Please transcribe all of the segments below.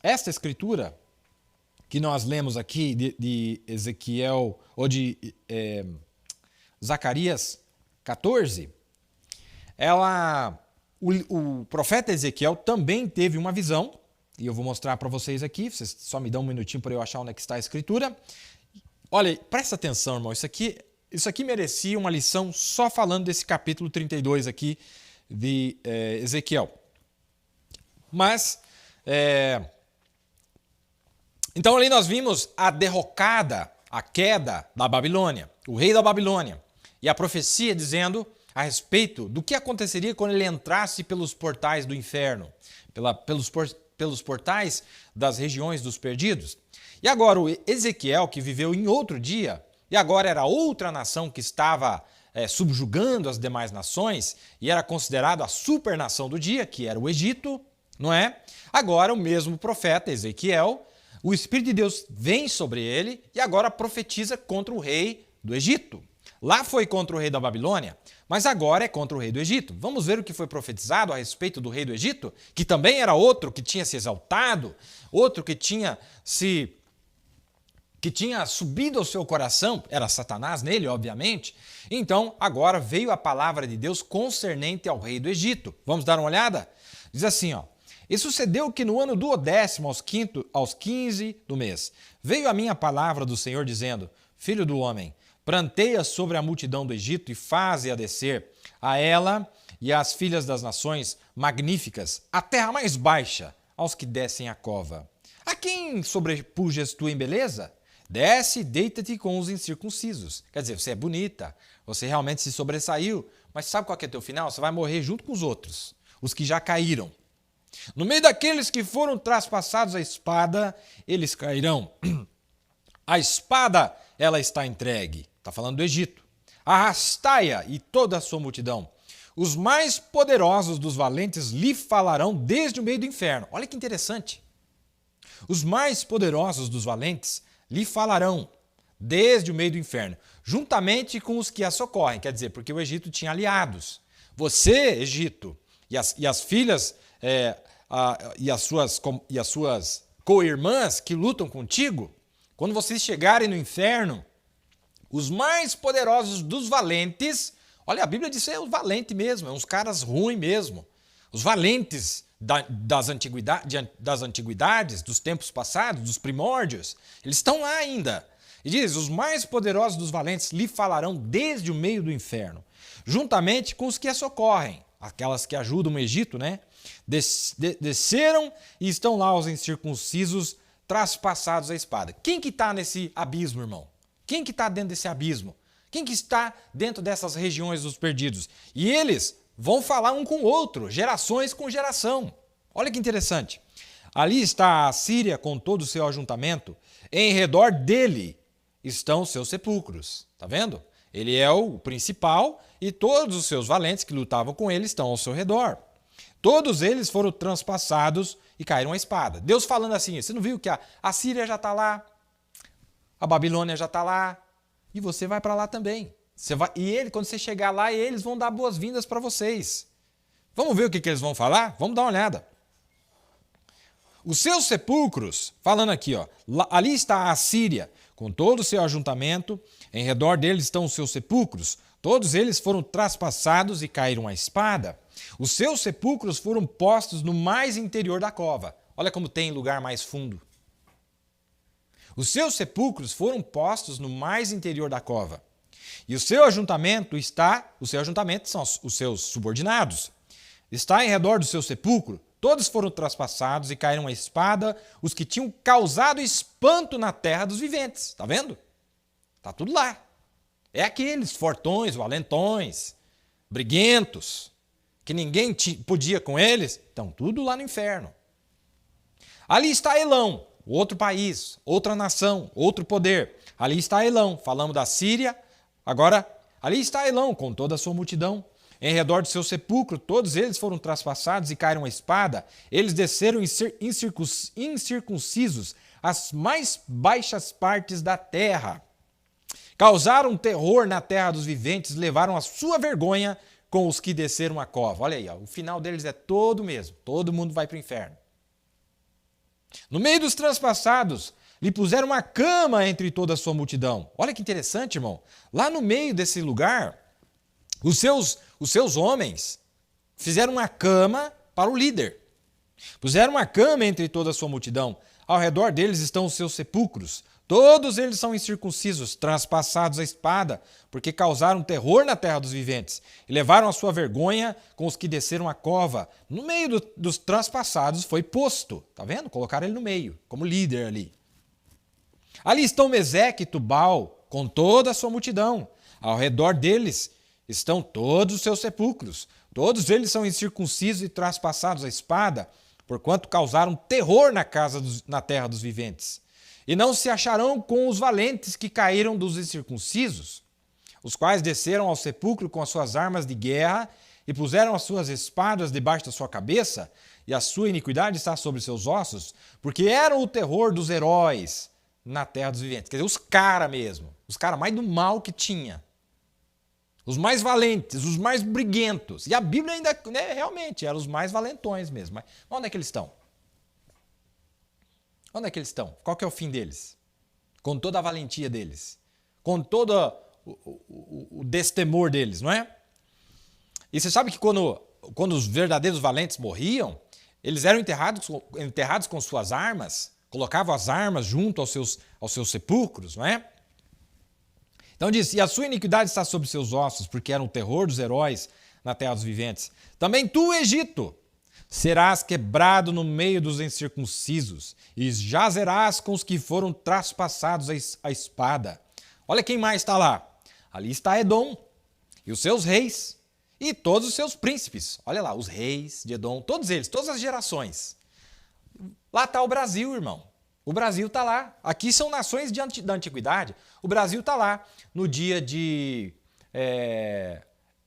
Esta escritura que nós lemos aqui de Ezequiel, ou de Zacarias 14, o profeta Ezequiel também teve uma visão, e eu vou mostrar para vocês aqui, vocês só me dão um minutinho para eu achar onde é que está a escritura. Olha, presta atenção, irmão, isso aqui merecia uma lição só falando desse capítulo 32 aqui de Ezequiel. Mas, então ali nós vimos a derrocada, a queda da Babilônia, o rei da Babilônia, e a profecia dizendo a respeito do que aconteceria quando ele entrasse pelos portais do inferno, pelos portais das regiões dos perdidos. E agora o Ezequiel, que viveu em outro dia, e agora era outra nação que estava subjugando as demais nações, e era considerado a supernação do dia, que era o Egito, não é? Agora o mesmo profeta Ezequiel, o Espírito de Deus vem sobre ele e agora profetiza contra o rei do Egito. Lá foi contra o rei da Babilônia, mas agora é contra o rei do Egito. Vamos ver o que foi profetizado a respeito do rei do Egito, que também era outro que tinha se exaltado, outro que tinha subido ao seu coração, era Satanás nele, obviamente. Então, agora veio a palavra de Deus concernente ao rei do Egito. Vamos dar uma olhada? Diz assim, ó. E sucedeu que no ano 12º, aos 15 do mês, veio a minha palavra do Senhor dizendo, filho do homem, pranteia sobre a multidão do Egito e faze-a descer, a ela e às filhas das nações magníficas, a terra mais baixa, aos que descem a cova. A quem sobrepujas tu em beleza? Desce e deita-te com os incircuncisos. Quer dizer, você é bonita, você realmente se sobressaiu, mas sabe qual que é teu final? Você vai morrer junto com os outros, os que já caíram. No meio daqueles que foram traspassados a espada, eles cairão. A espada, ela está entregue. Está falando do Egito. Arrastai-a e toda a sua multidão. Os mais poderosos dos valentes lhe falarão desde o meio do inferno. Olha que interessante. Os mais poderosos dos valentes lhe falarão desde o meio do inferno, juntamente com os que a socorrem. Quer dizer, porque o Egito tinha aliados. Você, Egito, e as filhas e as suas co-irmãs que lutam contigo, quando vocês chegarem no inferno, os mais poderosos dos valentes, olha, a Bíblia diz que é o valente mesmo, é uns caras ruins mesmo. Os valentes das antiguidades, dos tempos passados, dos primórdios, eles estão lá ainda. E diz, os mais poderosos dos valentes lhe falarão desde o meio do inferno, juntamente com os que a socorrem, aquelas que ajudam o Egito, né? Desceram e estão lá os incircuncisos traspassados à espada. Quem que está nesse abismo, irmão? Quem que está dentro desse abismo? Quem que está dentro dessas regiões dos perdidos? E eles vão falar um com o outro, gerações com geração. Olha que interessante. Ali está a Assíria com todo o seu ajuntamento, em redor dele estão os seus sepulcros. Está vendo? Ele é o principal e todos os seus valentes que lutavam com ele estão ao seu redor. Todos eles foram transpassados e caíram à espada. Deus falando assim, você não viu que a Síria já está lá, a Babilônia já está lá, e você vai para lá também. Quando você chegar lá, eles vão dar boas-vindas para vocês. Vamos ver o que eles vão falar? Vamos dar uma olhada. Os seus sepulcros, falando aqui, ó, ali está a Assíria, com todo o seu ajuntamento, em redor deles estão os seus sepulcros, todos eles foram traspassados e caíram à espada. Os seus sepulcros foram postos no mais interior da cova. Olha como tem lugar mais fundo. Os seus sepulcros foram postos no mais interior da cova. E o seu ajuntamento são os seus subordinados. Está em redor do seu sepulcro. Todos foram traspassados e caíram à espada os que tinham causado espanto na terra dos viventes. Está vendo? Está tudo lá. É aqueles fortões, valentões, briguentos, que ninguém podia com eles, estão tudo lá no inferno. Ali está Elão, outro país, outra nação, outro poder. Ali está Elão, falamos da Síria, agora ali está Elão com toda a sua multidão. Em redor do seu sepulcro, todos eles foram traspassados e caíram à espada. Eles desceram incircuncisos as mais baixas partes da terra. Causaram terror na terra dos viventes, levaram a sua vergonha com os que desceram a cova. Olha aí, ó, o final deles é todo o mesmo. Todo mundo vai para o inferno. No meio dos transpassados, lhe puseram uma cama entre toda a sua multidão. Olha que interessante, irmão. Lá no meio desse lugar, os seus homens fizeram uma cama para o líder. Puseram uma cama entre toda a sua multidão. Ao redor deles estão os seus sepulcros. Todos eles são incircuncisos, transpassados à espada, porque causaram terror na terra dos viventes e levaram a sua vergonha com os que desceram a cova. No meio dos transpassados foi posto, tá vendo? Colocaram ele no meio, como líder ali. Ali estão Meseque e Tubal, com toda a sua multidão. Ao redor deles estão todos os seus sepulcros. Todos eles são incircuncisos e traspassados à espada, porquanto causaram terror na terra dos viventes. E não se acharão com os valentes que caíram dos incircuncisos, os quais desceram ao sepulcro com as suas armas de guerra e puseram as suas espadas debaixo da sua cabeça, e a sua iniquidade está sobre seus ossos, porque eram o terror dos heróis na terra dos viventes. Quer dizer, os caras mesmo, os caras mais do mal que tinha. Os mais valentes, os mais briguentos. E a Bíblia ainda, né, realmente, eram os mais valentões mesmo. Mas onde é que eles estão? Onde é que eles estão? Qual que é o fim deles? Com toda a valentia deles. Com todo o destemor deles, não é? E você sabe que quando os verdadeiros valentes morriam, eles eram enterrados com suas armas, colocavam as armas junto aos seus sepulcros, não é? Então diz, e a sua iniquidade está sobre seus ossos, porque era o terror dos heróis na terra dos viventes. Também tu, Egito, serás quebrado no meio dos incircuncisos, e jazerás com os que foram traspassados à espada. Olha quem mais está lá. Ali está Edom, e os seus reis, e todos os seus príncipes. Olha lá, os reis de Edom, todos eles, todas as gerações. Lá está o Brasil, irmão. O Brasil está lá. Aqui são nações da antiguidade. O Brasil está lá. No dia de...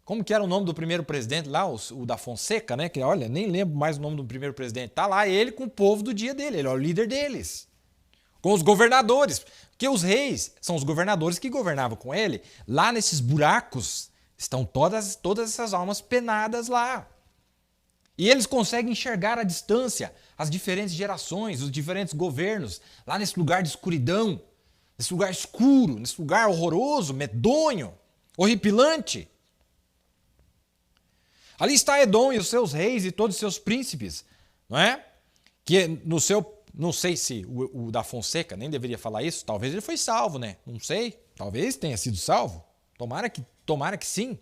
como que era o nome do primeiro presidente lá? O da Fonseca, né? Que, olha, nem lembro mais o nome do primeiro presidente. Está lá ele com o povo do dia dele. Ele é o líder deles. Com os governadores. Porque os reis são os governadores que governavam com ele. Lá nesses buracos estão todas essas almas penadas lá. E eles conseguem enxergar à distância as diferentes gerações, os diferentes governos, lá nesse lugar de escuridão, nesse lugar escuro, nesse lugar horroroso, medonho, horripilante. Ali está Edom e os seus reis e todos os seus príncipes, não é? Que no seu, não sei se o da Fonseca nem deveria falar isso, talvez ele foi salvo, né? Não sei, talvez tenha sido salvo. Tomara que sim.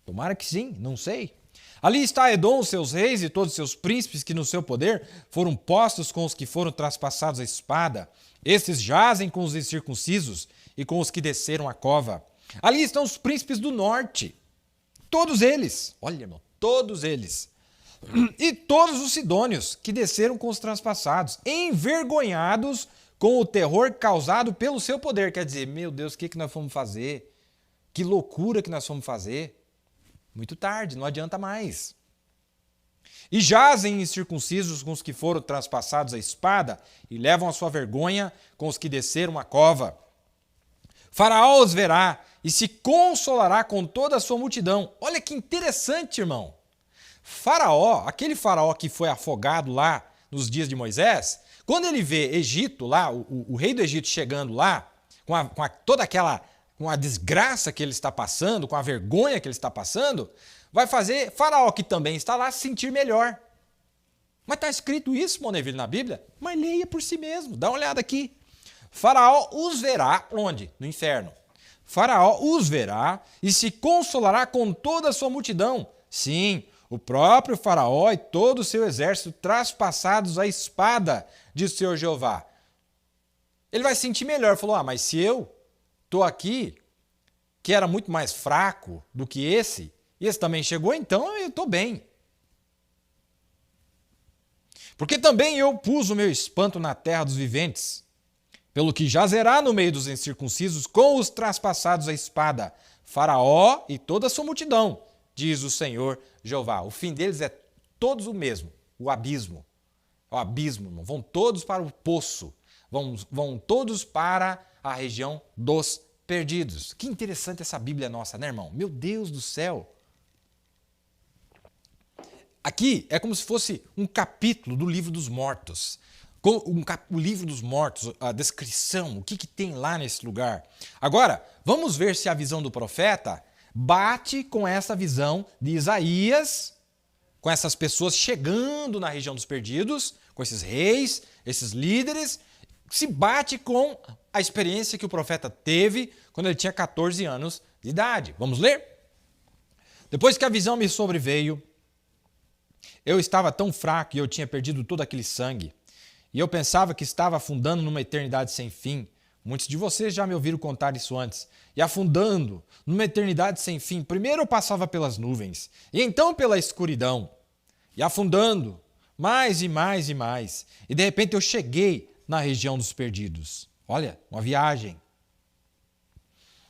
Tomara que sim, não sei. Ali está Edom, seus reis e todos os seus príncipes que no seu poder foram postos com os que foram traspassados à espada. Estes jazem com os incircuncisos e com os que desceram a cova. Ali estão os príncipes do norte. Todos eles, olha irmão, todos eles. E todos os sidônios que desceram com os transpassados, envergonhados com o terror causado pelo seu poder. Quer dizer, meu Deus, o que nós fomos fazer? Que loucura que nós fomos fazer? Muito tarde, não adianta mais. E jazem incircuncisos com os que foram transpassados à espada e levam a sua vergonha com os que desceram a cova. Faraó os verá e se consolará com toda a sua multidão. Olha que interessante, irmão. Faraó, aquele faraó que foi afogado lá nos dias de Moisés, quando ele vê Egito lá, o rei do Egito chegando lá, toda aquela... com a desgraça que ele está passando, com a vergonha que ele está passando, vai fazer Faraó, que também está lá, se sentir melhor. Mas está escrito isso, Moneville, na Bíblia? Mas leia por si mesmo, dá uma olhada aqui. Faraó os verá, onde? No inferno. Faraó os verá e se consolará com toda a sua multidão. Sim, o próprio Faraó e todo o seu exército traspassados à espada, diz o Senhor Jeová. Ele vai se sentir melhor. Falou, mas se eu estou aqui, que era muito mais fraco do que esse, e esse também chegou, então eu estou bem. Porque também eu pus o meu espanto na terra dos viventes, pelo que jazerá no meio dos incircuncisos com os traspassados à espada, Faraó e toda a sua multidão, diz o Senhor Jeová. O fim deles é todos o mesmo, o abismo. O abismo, irmão. Vão todos para o poço, vão todos para a região dos perdidos. Que interessante essa Bíblia nossa, né, irmão? Meu Deus do céu! Aqui é como se fosse um capítulo do livro dos mortos. O livro dos mortos, a descrição, o que tem lá nesse lugar. Agora, vamos ver se a visão do profeta bate com essa visão de Isaías, com essas pessoas chegando na região dos perdidos, com esses reis, esses líderes, se bate com a experiência que o profeta teve quando ele tinha 14 anos de idade. Vamos ler? Depois que a visão me sobreveio, eu estava tão fraco e eu tinha perdido todo aquele sangue. E eu pensava que estava afundando numa eternidade sem fim. Muitos de vocês já me ouviram contar isso antes. E afundando numa eternidade sem fim, primeiro eu passava pelas nuvens, e então pela escuridão. E afundando mais e mais e mais. E de repente eu cheguei na região dos perdidos. Olha, uma viagem.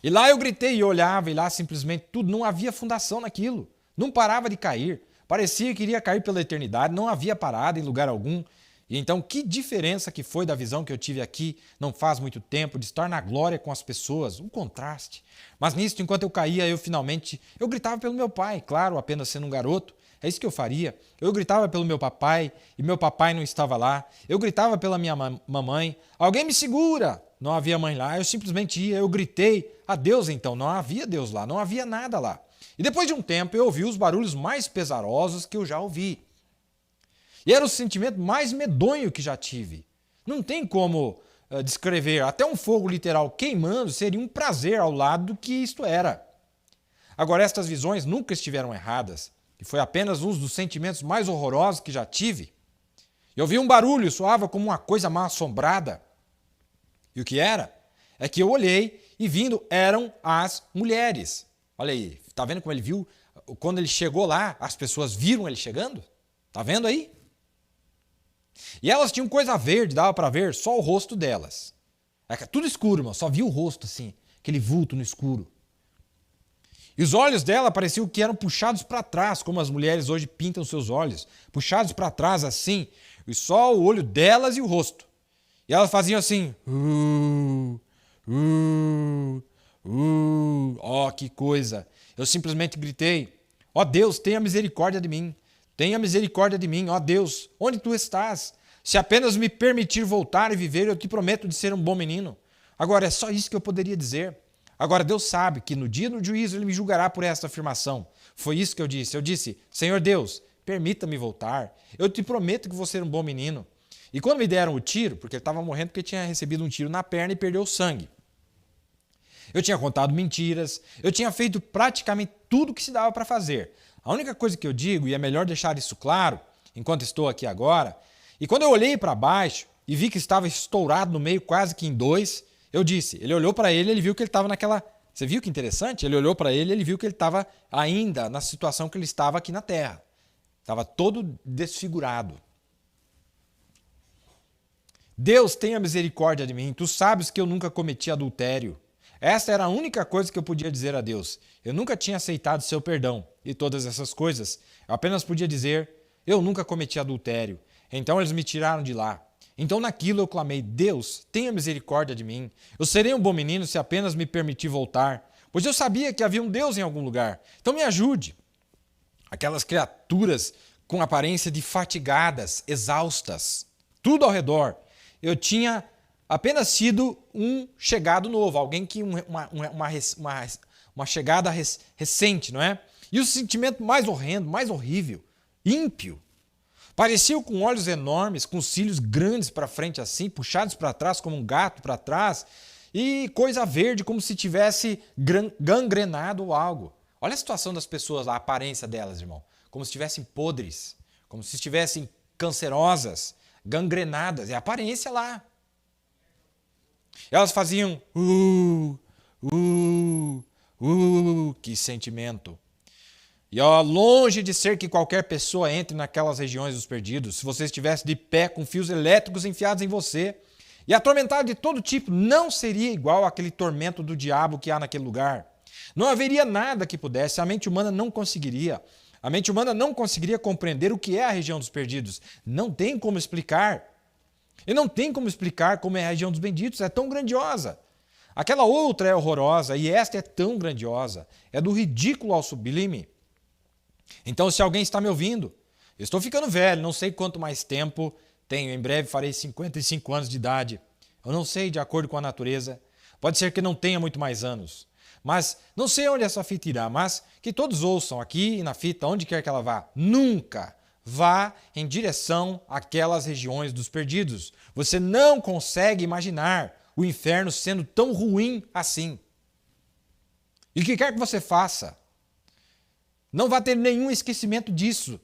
E lá eu gritei e olhava, e lá simplesmente tudo, não havia fundação naquilo. Não parava de cair. Parecia que iria cair pela eternidade, não havia parada em lugar algum. E então, que diferença que foi da visão que eu tive aqui não faz muito tempo, de estar na glória com as pessoas, um contraste. Mas nisso, enquanto eu caía, eu gritava pelo meu pai, claro, apenas sendo um garoto, é isso que eu faria. Eu gritava pelo meu papai, e meu papai não estava lá. Eu gritava pela minha mamãe, alguém me segura! Não havia mãe lá, eu simplesmente ia, eu gritei a Deus então, não havia Deus lá, não havia nada lá. E depois de um tempo, eu ouvi os barulhos mais pesarosos que eu já ouvi. E era o sentimento mais medonho que já tive. Não tem como descrever. Até um fogo literal queimando seria um prazer ao lado do que isto era. Agora, estas visões nunca estiveram erradas. E foi apenas um dos sentimentos mais horrorosos que já tive. Eu ouvi um barulho, soava como uma coisa mal assombrada. E o que era? É que eu olhei e vindo eram as mulheres. Olha aí, tá vendo como ele viu? Quando ele chegou lá, as pessoas viram ele chegando? Tá vendo aí? E elas tinham coisa verde, dava para ver só o rosto delas. É tudo escuro, irmão, só via o rosto assim, aquele vulto no escuro. E os olhos dela pareciam que eram puxados para trás, como as mulheres hoje pintam seus olhos, puxados para trás assim, e só o olho delas e o rosto. E elas faziam assim, ó, que coisa. Eu simplesmente gritei, ó Deus, tenha misericórdia de mim. Tenha misericórdia de mim, ó Deus, onde tu estás? Se apenas me permitir voltar e viver, eu te prometo de ser um bom menino. Agora, é só isso que eu poderia dizer. Agora, Deus sabe que no dia do juízo Ele me julgará por esta afirmação. Foi isso que eu disse. Eu disse, Senhor Deus, permita-me voltar. Eu te prometo que vou ser um bom menino. E quando me deram o tiro, porque ele estava morrendo porque tinha recebido um tiro na perna e perdeu o sangue. Eu tinha contado mentiras, eu tinha feito praticamente tudo o que se dava para fazer. A única coisa que eu digo, e é melhor deixar isso claro, enquanto estou aqui agora, e quando eu olhei para baixo e vi que estava estourado no meio quase que em dois, eu disse, ele olhou para ele viu que ele estava naquela... Você viu que interessante? Ele olhou para ele viu que ele estava ainda na situação que ele estava aqui na terra. Estava todo desfigurado. Deus, tenha misericórdia de mim. Tu sabes que eu nunca cometi adultério. Essa era a única coisa que eu podia dizer a Deus. Eu nunca tinha aceitado seu perdão e todas essas coisas. Eu apenas podia dizer, eu nunca cometi adultério. Então eles me tiraram de lá. Então naquilo eu clamei, Deus, tenha misericórdia de mim. Eu serei um bom menino se apenas me permitir voltar. Pois eu sabia que havia um Deus em algum lugar. Então me ajude. Aquelas criaturas com aparência de fatigadas, exaustas. Tudo ao redor. Eu tinha apenas sido um chegado novo, alguém que uma chegada recente, não é? E o sentimento mais horrendo, mais horrível, ímpio. Pareciam com olhos enormes, com cílios grandes para frente assim, puxados para trás como um gato para trás, e coisa verde como se tivesse gangrenado ou algo. Olha a situação das pessoas lá, a aparência delas, irmão. Como se estivessem podres, como se estivessem cancerosas, gangrenadas, é a aparência lá. Elas faziam que sentimento. E ó, longe de ser que qualquer pessoa entre naquelas regiões dos perdidos, se você estivesse de pé com fios elétricos enfiados em você e atormentado de todo tipo, não seria igual àquele tormento do diabo que há naquele lugar. Não haveria nada que pudesse, a mente humana não conseguiria. A mente humana não conseguiria compreender o que é a região dos perdidos. Não tem como explicar. E não tem como explicar como é a região dos benditos, é tão grandiosa. Aquela outra é horrorosa e esta é tão grandiosa. É do ridículo ao sublime. Então, se alguém está me ouvindo Eu estou ficando velho, não sei quanto mais tempo tenho. Em breve farei 55 anos de idade. Eu não sei, de acordo com a natureza. Pode ser que não tenha muito mais anos. Mas não sei onde essa fita irá, mas que todos ouçam aqui e na fita, onde quer que ela vá. Nunca vá em direção àquelas regiões dos perdidos. Você não consegue imaginar o inferno sendo tão ruim assim. E o que quer que você faça, não vai ter nenhum esquecimento disso,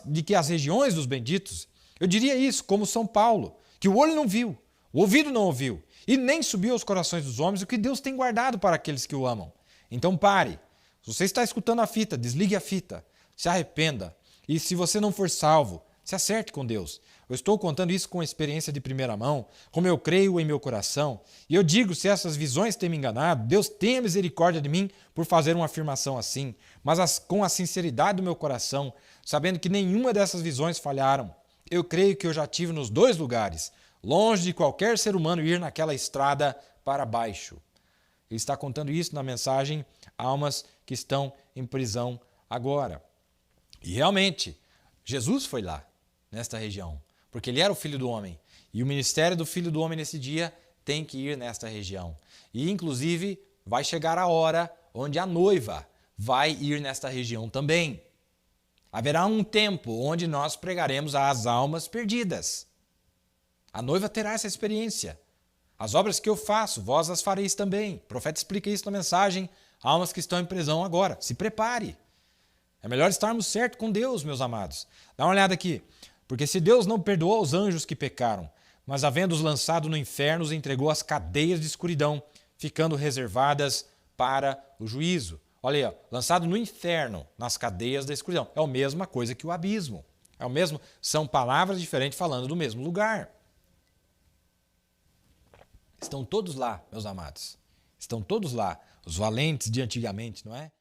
de que as regiões dos benditos, eu diria isso, como São Paulo, que o olho não viu, o ouvido não ouviu, e nem subiu aos corações dos homens o que Deus tem guardado para aqueles que o amam. Então pare. Se você está escutando a fita, desligue a fita, se arrependa. E se você não for salvo, se acerte com Deus. Eu estou contando isso com experiência de primeira mão, como eu creio em meu coração. E eu digo, se essas visões têm me enganado, Deus tenha misericórdia de mim por fazer uma afirmação assim, mas com a sinceridade do meu coração, sabendo que nenhuma dessas visões falharam. Eu creio que eu já tive nos dois lugares, longe de qualquer ser humano ir naquela estrada para baixo. Ele está contando isso na mensagem Almas que estão em prisão agora. E realmente, Jesus foi lá, nesta região, porque ele era o Filho do Homem. E o ministério do Filho do Homem nesse dia tem que ir nesta região. E, inclusive, vai chegar a hora onde a noiva vai ir nesta região também. Haverá um tempo onde nós pregaremos às almas perdidas. A noiva terá essa experiência. As obras que eu faço, vós as fareis também. O profeta explica isso na mensagem Almas que estão em prisão agora. Se prepare. É melhor estarmos certos com Deus, meus amados. Dá uma olhada aqui. Porque se Deus não perdoou os anjos que pecaram, mas havendo-os lançado no inferno, os entregou às cadeias de escuridão, ficando reservadas para o juízo. Olha aí, ó, lançado no inferno, nas cadeias da escuridão. É a mesma coisa que o abismo. É o mesmo, são palavras diferentes falando do mesmo lugar. Estão todos lá, meus amados. Estão todos lá, os valentes de antigamente, não é?